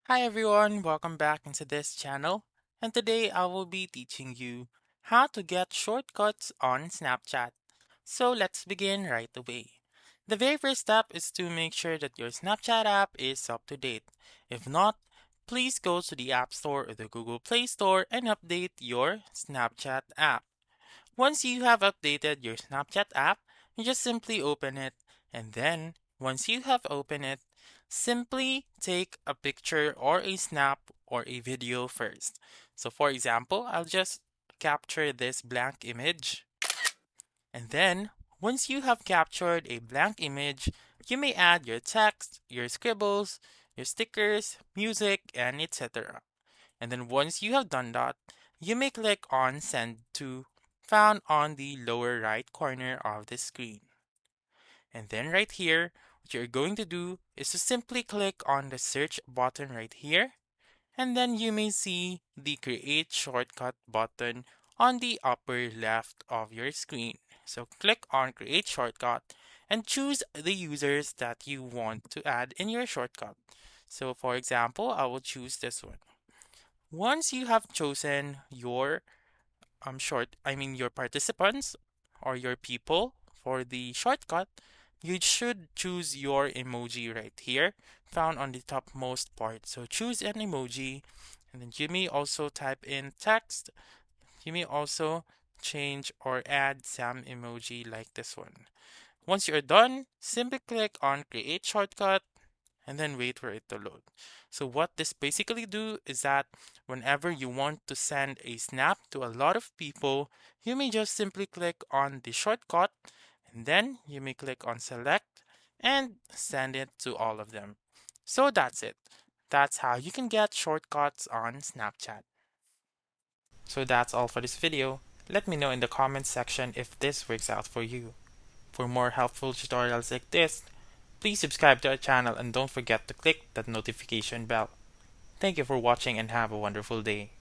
Hi everyone, welcome back into this channel. And today I will be teaching you how to get shortcuts on Snapchat. So let's begin right away. The very first step is to make sure that your Snapchat app is up to date. If not, please go to the App Store or the Google Play Store and update your Snapchat app. Once you have updated your Snapchat app, you just simply open it, and then once you have opened it, simply take a picture or a snap or a video first. So for example, I'll just capture this blank image, and then once you have captured a blank image, you may add your text, your scribbles, your stickers, music, and etc. And then once you have done that, you may click on Send to, found on the lower right corner of the screen. And then right here, what you're going to do is to simply click on the search button right here, and then you may see the Create Shortcut button on the upper left of your screen. So click on Create Shortcut and choose the users that you want to add in your shortcut. So for example, I will choose this one. Once you have chosen your your participants or your people for the shortcut, you should choose your emoji right here, found on the topmost part. So choose an emoji, and then you may also type in text. You may also change or add some emoji like this one. Once you're done, simply click on Create Shortcut and then wait for it to load. So what this basically do is that whenever you want to send a snap to a lot of people, you may just simply click on the shortcut and then you may click on select and send it to all of them. So that's it. That's how you can get shortcuts on Snapchat. So that's all for this video. Let me know in the comments section if this works out for you. For more helpful tutorials like this, please subscribe to our channel and don't forget to click that notification bell. Thank you for watching and have a wonderful day.